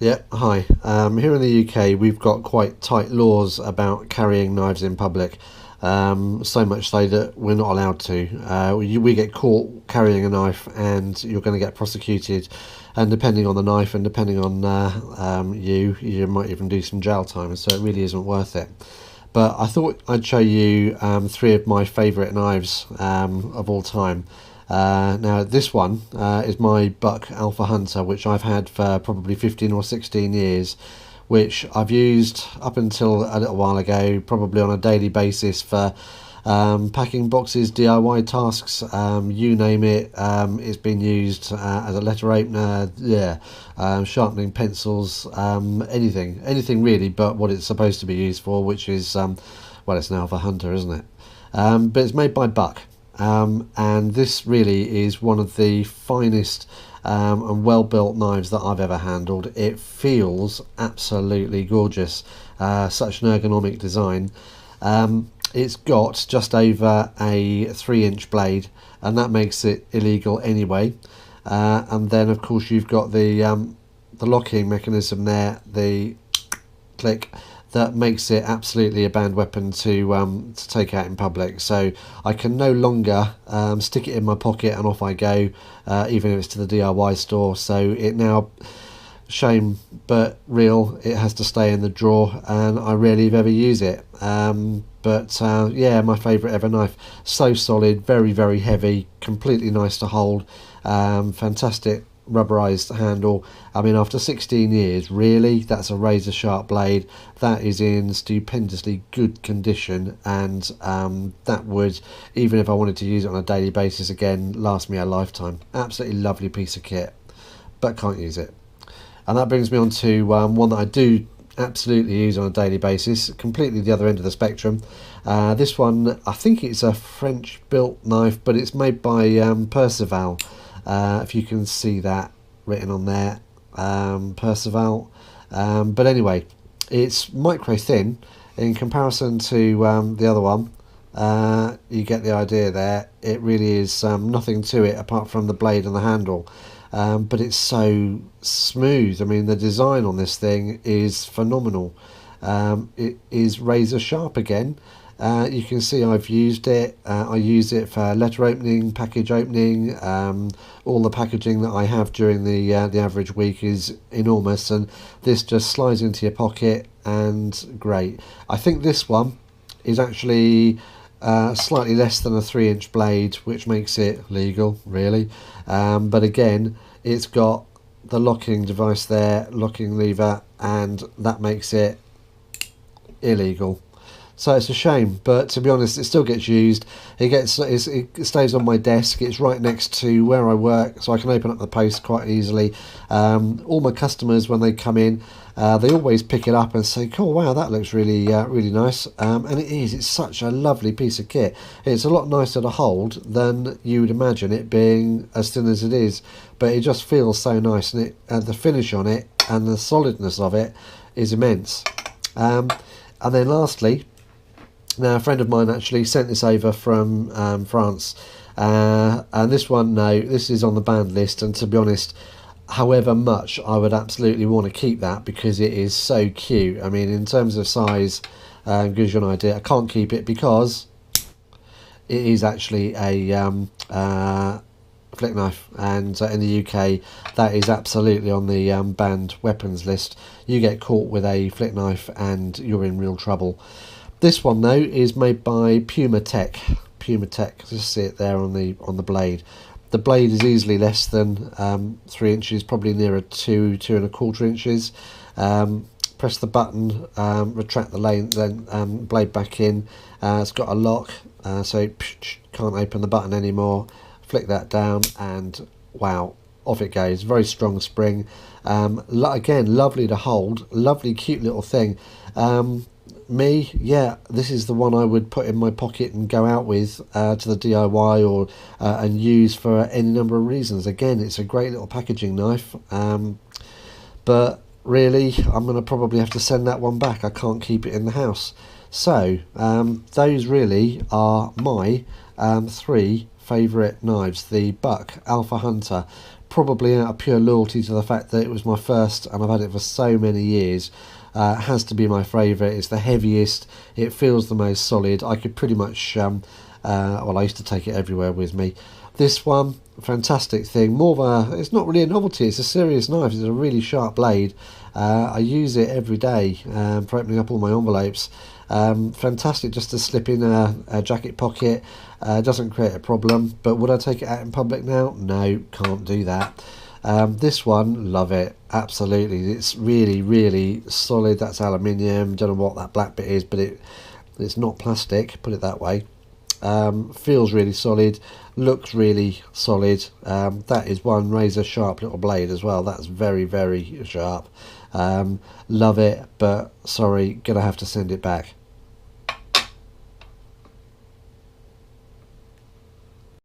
Yeah, hi. Here in the UK, we've got quite tight laws about carrying knives in public. So much so that we're not allowed to. We get caught carrying a knife, and you're going to get prosecuted. And depending on the knife, and depending on you might even do some jail time. So it really isn't worth it. But I thought I'd show you three of my favourite knives of all time. Now this one is my Buck Alpha Hunter, which I've had for probably 15 or 16 years, which I've used up until a little while ago, probably on a daily basis for packing boxes, DIY tasks, you name it. It's been used as a letter opener, sharpening pencils, anything really, but what it's supposed to be used for, which is, well, it's an Alpha Hunter, isn't it? But it's made by Buck. And this really is one of the finest and well-built knives that I've ever handled. It feels absolutely gorgeous, such an ergonomic design. It's got just over a 3-inch blade, and that makes it illegal anyway. And then of course you've got the locking mechanism there, the click, that makes it absolutely a banned weapon to take out in public. So I can no longer stick it in my pocket and off I go, even if it's to the DIY store. So it now, shame but real, it has to stay in the drawer, and I rarely ever use it. Yeah, my favourite ever knife. So solid, very, very heavy, completely nice to hold, fantastic rubberized handle. I mean, after 16 years, really, that's a razor sharp blade. That is in stupendously good condition, and that would, even if I wanted to use it on a daily basis again, last me a lifetime. Absolutely lovely piece of kit, but can't use it. And that brings me on to one that I do absolutely use on a daily basis, completely the other end of the spectrum. This one, I think it's a French built knife, but it's made by PERCEVAL. If you can see that written on there, PERCEVAL. But anyway, it's micro thin in comparison to the other one. You get the idea there. It really is nothing to it apart from the blade and the handle. But it's so smooth. I mean, the design on this thing is phenomenal. It is razor sharp again. You can see I've used it. I use it for letter opening, package opening. All the packaging that I have during the average week is enormous, and this just slides into your pocket and great. I think this one is actually slightly less than a 3-inch blade, which makes it legal, really. But again, it's got the locking device there, locking lever, and that makes it illegal. So it's a shame, but to be honest, it still gets used. It stays on my desk. It's right next to where I work, so I can open up the post quite easily. All my customers, when they come in, they always pick it up and say, "Cool, wow, that looks really nice." And it is. It's such a lovely piece of kit. It's a lot nicer to hold than you would imagine, it being as thin as it is. But it just feels so nice, and the finish on it and the solidness of it is immense. And then lastly, now, a friend of mine actually sent this over from France, and this one, no, this is on the banned list, and to be honest, however much I would absolutely want to keep that because it is so cute. I mean, in terms of size, gives you an idea. I can't keep it because it is actually a flick knife, and in the UK that is absolutely on the banned weapons list. You get caught with a flick knife and you're in real trouble. This one though is made by Puma-Tec. Puma-Tec, just see it there on the blade. The blade is easily less than 3 inches, probably nearer 2.25 inches. Press the button, retract the lane, then blade back in. It's got a lock, so can't open the button anymore. Flick that down, and wow, off it goes. Very strong spring. Again, lovely to hold. Lovely, cute little thing. This is the one I would put in my pocket and go out with to the DIY or and use for any number of reasons. Again, it's a great little packaging knife, but really I'm going to probably have to send that one back. I can't keep it in the house. So those really are my three favourite knives. The Buck Alpha Hunter, probably out of pure loyalty to the fact that it was my first and I've had it for so many years. Has to be my favourite. It's the heaviest, it feels the most solid. I could pretty much well, I used to take it everywhere with me. This one, fantastic thing. More of a, it's not really a novelty, it's a serious knife. It's a really sharp blade. I use it every day for opening up all my envelopes. Fantastic just to slip in a jacket pocket. Doesn't create a problem. But would I take it out in public now? No, can't do that. This one, love it, absolutely. It's really, really solid. That's aluminium. Don't know what that black bit is, but it's not plastic, put it that way. Feels really solid, looks really solid. That is one razor sharp little blade as well. That's very, very sharp. Love it, but sorry, gonna have to send it back.